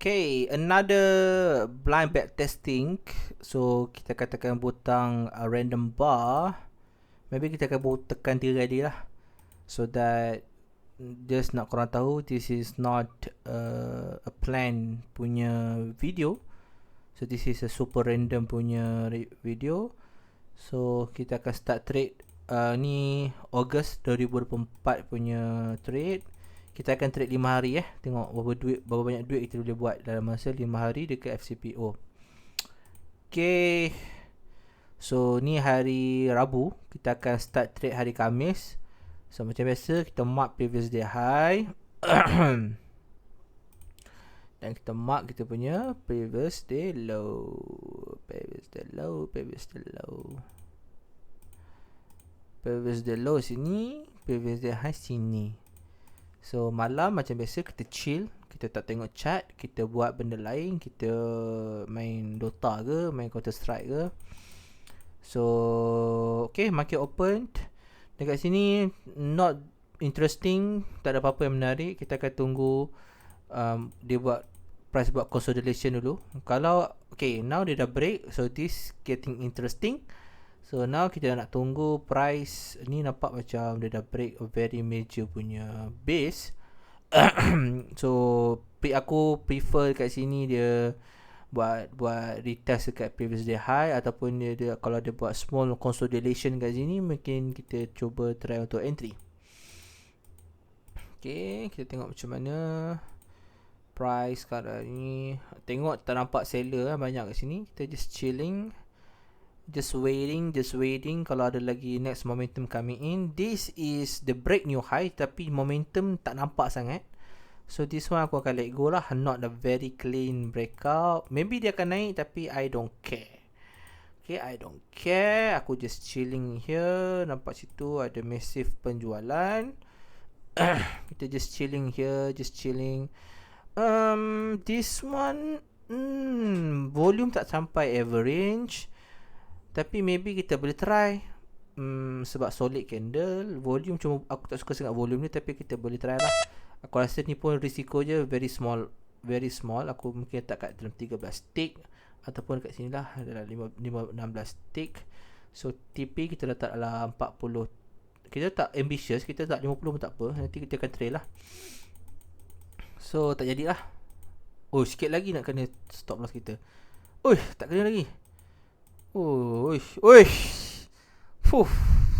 Okay, another blind back testing. So kita katakan butang random bar. Maybe kita akan tekan tadi lah, so that just nak korang tahu, this is not a plan punya video. So this is a super random punya video. So kita akan start trade ni Ogos 2024 punya trade. Kita akan trade 5 hari tengok berapa banyak duit kita boleh buat dalam masa 5 hari dekat FCPO. Okay, so ni hari Rabu, kita akan start trade hari Khamis. So macam biasa kita mark previous day high dan kita mark kita punya previous day low. Previous day low sini, previous day high sini. So malam macam biasa kita chill, kita tak tengok chart, kita buat benda lain, kita main Dota ke, main Counter Strike ke. So okay, market open. Dekat sini not interesting, tak ada apa-apa yang menarik. Kita akan tunggu dia buat price buat consolidation dulu. Kalau okay, now dia dah break, so this getting interesting. So now kita nak tunggu price ni, nampak macam dia dah break a very major punya base. So aku prefer kat sini dia buat retest dekat previous day high, ataupun dia kalau dia buat small consolidation kat sini, mungkin kita cuba try untuk entry. Okay, kita tengok macam mana price sekarang ni. Tengok tak nampak seller banyak kat sini. Kita just chilling, just waiting kalau ada lagi next momentum coming in. This is the break new high, tapi momentum tak nampak sangat. So this one aku akan let go lah. Not a very clean breakout. Maybe dia akan naik, tapi I don't care. Okay, I don't care. Aku just chilling here. Nampak situ ada massive penjualan. Kita just chilling here, just chilling. This one volume tak sampai average, tapi maybe kita boleh try. Sebab solid candle, volume cuma aku tak suka sangat volume ni, tapi kita boleh try lah. Aku rasa ni pun risiko je very small. Aku mungkin letak kat dalam 13 tick, ataupun kat sini lah dalam 16 tick. So TP kita letak dalam 40. Kita tak ambitious, kita tak 50 pun tak apa. Nanti kita akan try lah. So tak jadilah. Oh, sikit lagi nak kena stop loss kita. Tak kena lagi. Fuh,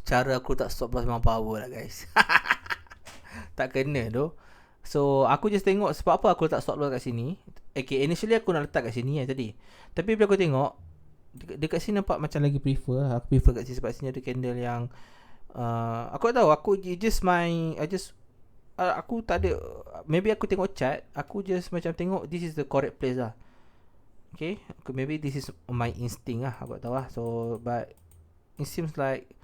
cara aku tak stop loss memang power lah guys. Tak kena tu. So aku just tengok sebab apa aku letak stop loss kat sini. Okay, initially aku nak letak kat sini tadi. Tapi bila aku tengok dekat sini nampak macam lagi prefer. Aku prefer kat sini sebab sini ada candle yang aku tak tahu, aku tak ada, maybe aku tengok chart, aku just macam tengok this is the correct place lah. Okay, maybe this is my instinct lah, aku tak tahu lah. So but it seems like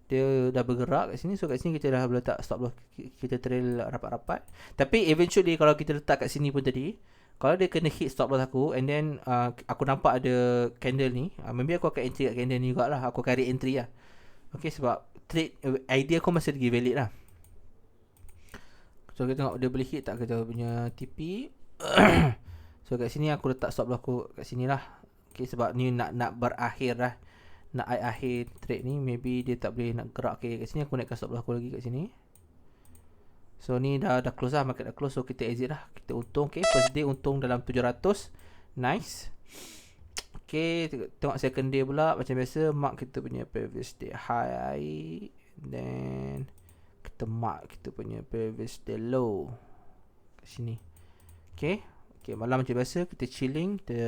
dia dah bergerak kat sini. So kat sini kita dah letak stop loss, kita trail rapat-rapat. Tapi eventually kalau kita letak kat sini pun tadi, kalau dia kena hit stop loss aku, and then aku nampak ada candle ni, maybe aku akan entry kat candle ni jugalah. Aku akan re-entry lah. Okay, sebab trade idea aku masih lagi valid lah. So kita tengok dia boleh hit tak kita punya TP. So kat sini aku letak stop loss aku kat sini lah. Okay, sebab ni nak berakhir lah, nak akhir trade ni. Maybe dia tak boleh nak gerak. Okay, kat sini aku naikkan stop loss aku lagi kat sini. So ni dah close lah, market dah close. So kita exit lah, kita untung. Okay, first day untung dalam 700. Nice. Okay, tengok second day pula. Macam biasa, mark kita punya previous day high, then kita mark kita punya previous day low kat sini. Okay, malam macam biasa kita chilling, kita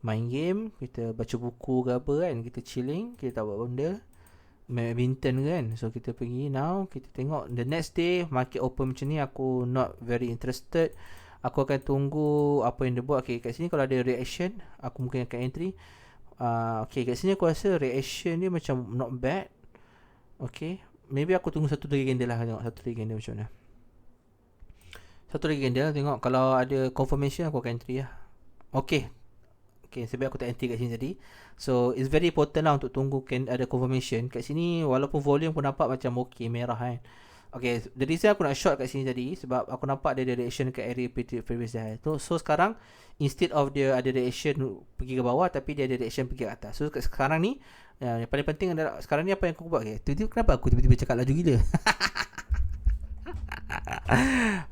main game, kita baca buku ke apa kan. Kita chilling, kita tak buat benda, main badminton kan. So kita pergi now, kita tengok the next day market open macam ni. Aku not very interested. Aku akan tunggu apa yang dia buat. Okay, kat sini kalau ada reaction, aku mungkin akan entry. Okay, kat sini aku rasa reaction dia macam not bad. Okay, maybe aku tunggu satu lagi candle lah. Tengok satu lagi candle macam mana. Satu lagi candle, tengok kalau ada confirmation aku akan entry lah. Okay, sebab aku tak entry kat sini tadi. So it's very important lah untuk tunggu ada confirmation. Kat sini walaupun volume pun nampak macam okay, merah kan. Okay, the reason aku nak short kat sini tadi sebab aku nampak dia ada reaction kat area previous dia. So sekarang instead of dia ada reaction pergi ke bawah, tapi dia ada reaction pergi ke atas. So sekarang ni yang paling penting adalah sekarang ni apa yang aku buat. Okay, tiba-tiba kenapa aku tiba-tiba cakap laju gila?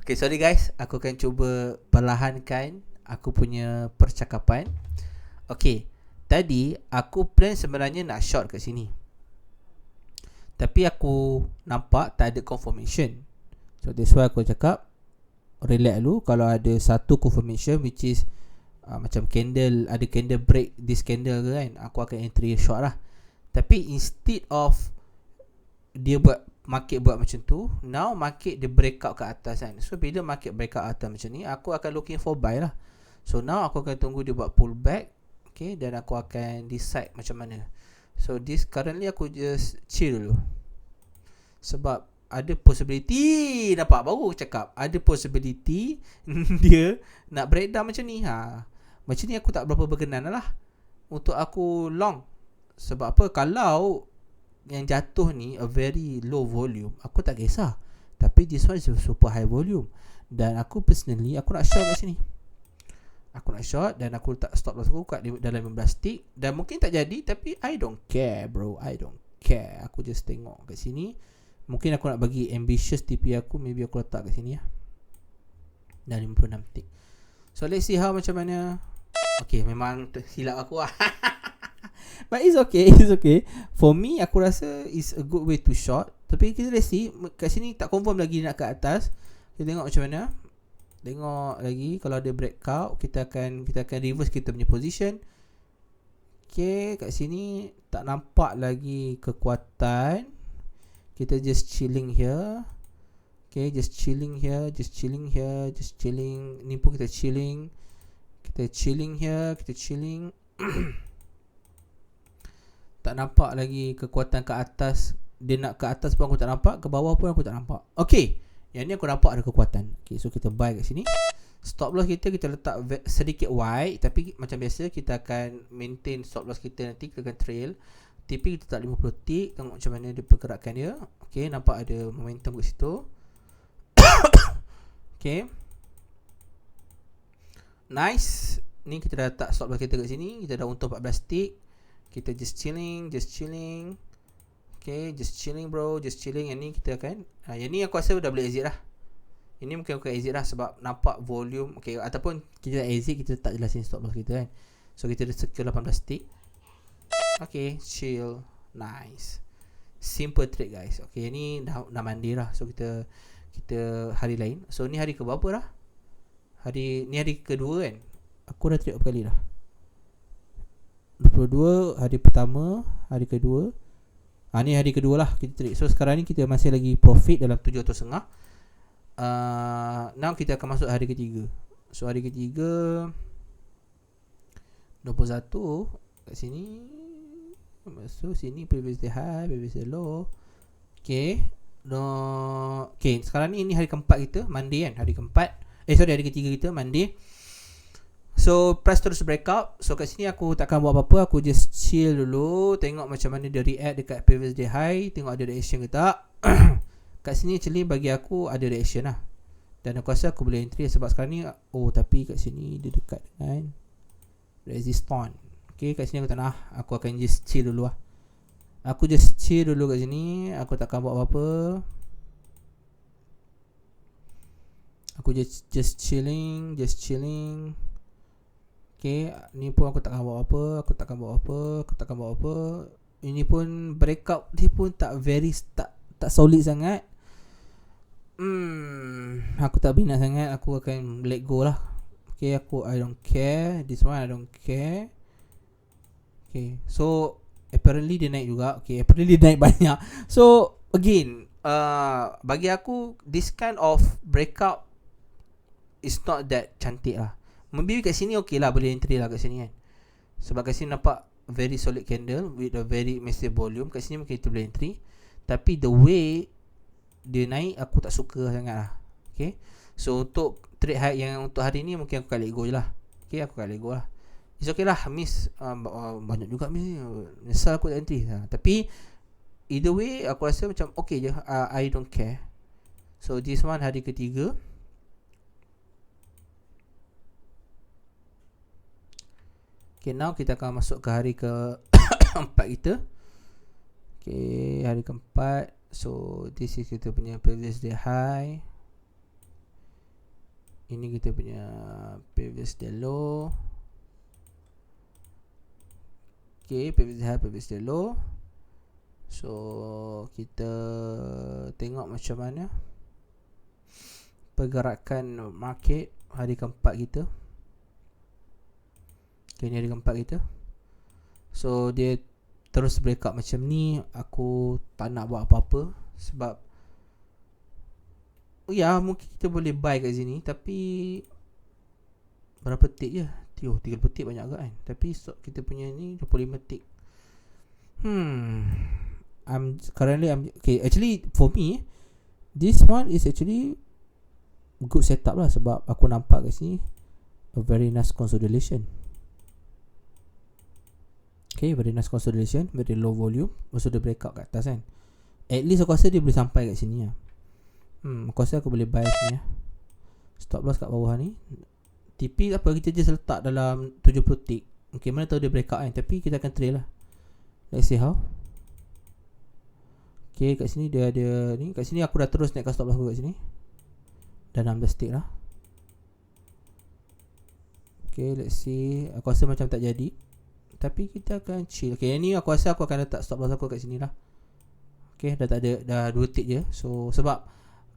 Okay, sorry guys, aku akan cuba perlahankan aku punya percakapan. Okay, tadi aku plan sebenarnya nak short kat sini, tapi aku nampak tak ada confirmation. So that's why aku cakap relax dulu. Kalau ada satu confirmation, which is macam candle, ada candle break this candle ke kan, aku akan entry short lah. Tapi instead of dia buat market buat macam tu, now market dia breakout ke atas kan. So bila market breakout atas macam ni, aku akan looking for buy lah. So now aku akan tunggu dia buat pullback. Okay, dan aku akan decide macam mana. So this currently aku just chill dulu. Sebab ada possibility, nampak baru cakap, ada possibility dia nak breakdown macam ni. Macam ni aku tak berapa berkenan lah untuk aku long. Sebab apa, kalau yang jatuh ni a very low volume, aku tak kisah. Tapi this one is a super high volume. Dan aku personally, aku nak short kat sini. Aku nak short dan aku letak stop loss aku kat dalam 15 tick. Dan mungkin tak jadi, tapi I don't care bro, I don't care. Aku just tengok kat sini. Mungkin aku nak bagi ambitious TP aku, maybe aku letak kat sini lah, dan 56 tick. So let's see how macam mana. Okay, memang silap aku lah. But it's okay, it's okay. For me, aku rasa it's a good way to short. Tapi kita let's see. Kat sini tak confirm lagi nak ke atas. Kita tengok macam mana. Tengok lagi. Kalau ada breakout, kita akan reverse kita punya position. Okay, kat sini tak nampak lagi kekuatan. Kita just chilling here. Okay, just chilling here, just chilling here, just chilling. Ni pun kita chilling. Kita chilling here, kita chilling. Tak nampak lagi kekuatan ke atas. Dia nak ke atas pun aku tak nampak, ke bawah pun aku tak nampak. Okay, yang ni aku nampak ada kekuatan. Okay, so kita buy kat sini. Stop loss kita letak sedikit wide. Tapi macam biasa kita akan maintain stop loss kita nanti. Kita akan trail. TP kita letak 50 tick. Tengok macam mana dia pergerakan dia. Okay, nampak ada momentum kat situ. Okay, nice. Ni kita dah letak stop loss kita kat sini. Kita dah untung 14 tick. Kita just chilling, just chilling. Okay, just chilling bro, just chilling. Yang ni kita akan yang ni aku rasa dah boleh exit lah. Ini mungkin aku exit lah sebab nampak volume. Okay, ataupun kita exit, kita tak jelasin stop loss kita kan. So kita dah secure 18 tick. Okay, chill. Nice. Simple trade guys. Okay, ni dah mandi lah. So kita hari lain. So ni hari ke berapa dah? Ni hari kedua kan. Aku dah trade berapa kali dah? 22 hari pertama, hari kedua. Ni hari kedua lah kita trade. So sekarang ni kita masih lagi profit dalam 7.5. Now kita akan masuk hari ketiga. So hari ketiga 21 kat sini. Masuk sini previous day high, previous day low. Okay. Okay, sekarang ni hari keempat kita, Monday kan. Hari keempat. Hari ketiga kita, Monday. So price terus breakout. So kat sini aku takkan buat apa-apa. Aku just chill dulu. Tengok macam mana dia react dekat previous day high. Tengok ada reaction ke tak. Kat sini actually bagi aku ada reaction lah. Dan aku rasa aku boleh entry sebab sekarang ni. Tapi kat sini dia dekat dengan resistance. Okay, kat sini aku tak nak. Aku akan just chill dulu lah. Aku just chill dulu kat sini. Aku takkan buat apa-apa. Aku just chilling. Just chilling. Okay, ni pun aku takkan buat apa. Aku takkan buat apa. Ini pun breakout dia pun tak solid sangat. Aku tak minat sangat. Aku akan let go lah. Okay, I don't care. This one I don't care. Okay, so apparently dia naik juga. Okay, apparently dia naik banyak. So again, bagi aku this kind of breakout is not that cantik lah. Maybe kat sini okay lah, boleh entry lah kat sini kan. Sebab kat sini nampak very solid candle with a very massive volume. Kat sini mungkin kita boleh entry. Tapi the way dia naik, aku tak suka sangat lah. Okay, so untuk trade high yang untuk hari ni, mungkin aku akan let go je lah. Okay, aku akan let go lah. It's okay lah, miss. Banyak juga miss. Nyesal aku tak entry. Tapi either way, aku rasa macam okay je. I don't care. So this one hari ketiga. Okay, now kita akan masuk ke hari keempat kita. Okay, hari keempat. So this is kita punya previous day high. Ini kita punya previous day low. Okay, previous day high, previous day low. So kita tengok macam mana pergerakan market hari keempat kita. Okay, ni hari keempat kita. So dia terus break up macam ni. Aku tak nak buat apa-apa sebab mungkin kita boleh buy kat sini, tapi berapa tick je? 30 tick banyak agak kan. Tapi stock kita punya ni 25 tick. Okay, actually for me this one is actually good setup lah, sebab aku nampak kat sini a very nice consolidation. Okay, very nice consolidation, very low volume. Lepas tu dia break out kat atas kan. At least aku rasa dia boleh sampai kat sini lah. Aku rasa aku boleh buy sini lah. Stop loss kat bawah ni. TP apa, kita just letak dalam 70 tick. Okay, mana tahu dia break out kan. Tapi kita akan trail lah. Let's see how. Okay, kat sini dia ada ni. Kat sini aku dah terus naikkan stop loss aku kat sini. Dah 16 tick lah. Okay, let's see. Aku rasa macam tak jadi, tapi kita akan chill. Okay, yang ni aku rasa aku akan letak stop loss aku kat sini lah. Okay, dah tak ada, dah 2 tick je. So sebab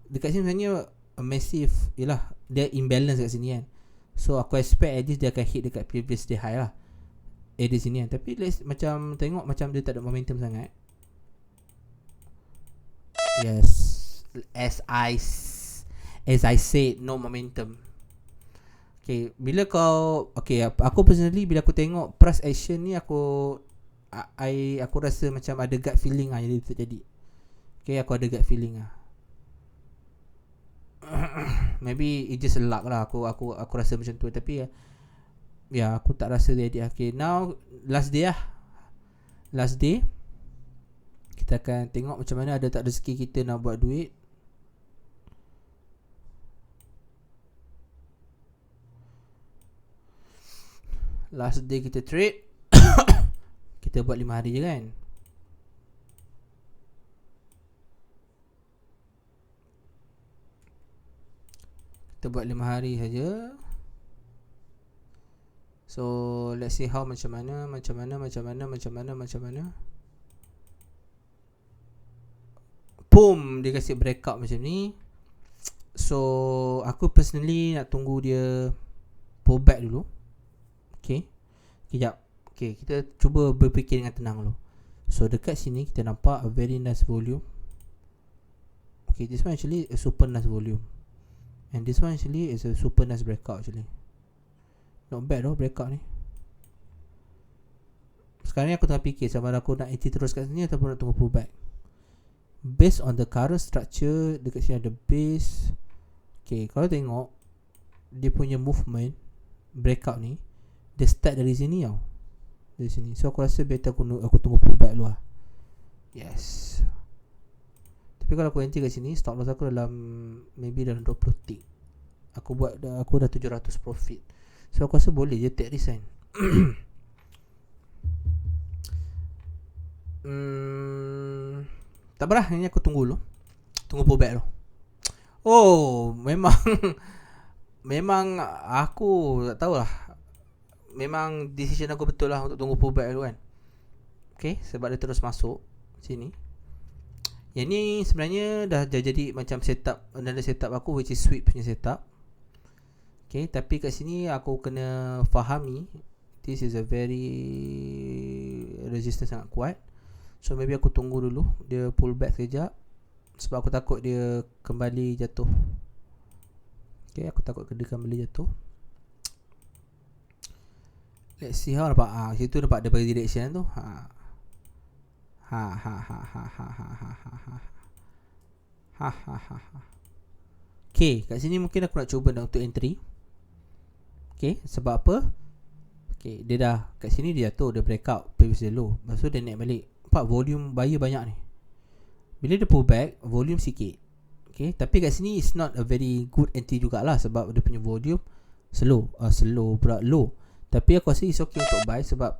dekat sini sebenarnya massive, yelah, dia imbalance kat sini kan. So aku expect at least dia akan hit dekat previous day high lah, di sini kan. Tapi let's macam tengok macam dia tak ada momentum sangat. Yes, as I said, no momentum. Okay, bila kau, okay, aku personally bila aku tengok price action ni, aku rasa macam ada gut feeling lah jadi terjadi. Okay, aku ada gut feeling lah. Maybe it just luck lah. Aku rasa macam tu. Tapi aku tak rasa dia jadi. Okay, now last day lah. Last day kita akan tengok macam mana ada tak rezeki kita nak buat duit. Last day kita trade. Kita buat 5 hari je kan. Kita buat 5 hari saja. So let's see how macam mana. Boom, dia kasi breakout macam ni. So aku personally nak tunggu dia pull back dulu. Okay, kejap. Okay, kita cuba berfikir dengan tenang dulu. So dekat sini kita nampak a very nice volume. Okay, this one actually a super nice volume. And this one actually is a super nice breakout actually. Not bad though breakout ni. Sekarang ni aku tengah fikir sama ada aku nak entry terus kat sini ataupun nak tunggu pullback. Based on the current structure, dekat sini ada base. Okay, kalau tengok dia punya movement breakout ni, dia start dari sini tau. Dari sini. So aku rasa better aku tunggu pullback dulu lah. Yes. Tapi kalau aku entry kat sini, stop loss aku dalam maybe dalam 20 tick. Aku dah 700 profit. So aku rasa boleh je take risk kan. Tak apalah, ini aku tunggu dulu. Tunggu pullback dulu. Oh, memang memang aku tak tahulah. Memang decision aku betul lah untuk tunggu pullback dulu kan. Okay, sebab dia terus masuk sini. Yang ni sebenarnya dah jadi macam setup, another setup aku, which is sweep punya setup. Okay, tapi kat sini aku kena fahami this is a very resistance sangat kuat. So maybe aku tunggu dulu dia pull back sekejap, sebab aku takut dia kembali jatuh. Okay, aku takut dia kembali jatuh. Let's see how nampak. Situ nampak dia bagi direction tu. Okay, kat sini mungkin aku nak cuba untuk entry. Okay, sebab apa? Okay, dia dah kat sini dia jatuh, dia breakout previous low. Lepas tu dia naik balik. Nampak volume buyer banyak ni. Bila dia pull back, volume sikit. Okay, tapi kat sini it's not a very good entry jugalah sebab dia punya volume slow pula low. Tapi aku rasa it's okay untuk buy sebab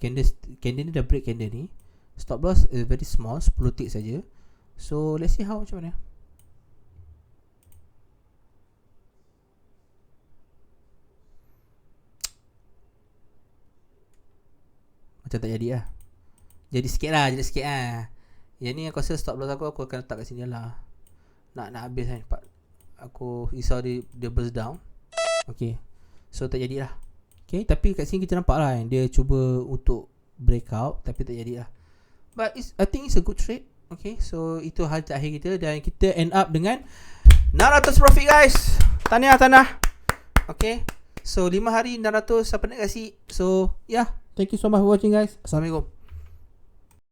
candle ni dah break candle ni. Stop loss is very small, 10 tick saja. So let's see how macam mana. Macam tak jadi lah. Jadi sikit lah. Yang ni aku rasa stop loss aku akan letak kat sini lah. Nak habis kan. Aku risau dia burst down. Okay, so tak jadilah. Okay, tapi kat sini kita nampak lah dia cuba untuk breakout tapi tak jadi lah. But I think it's a good trade. Okay, so itu hal terakhir kita. Dan kita end up dengan 600 profit guys. Tahniah. Okay, so 5 hari 600 siapa nak kasih. So yeah, thank you so much for watching guys. Assalamualaikum.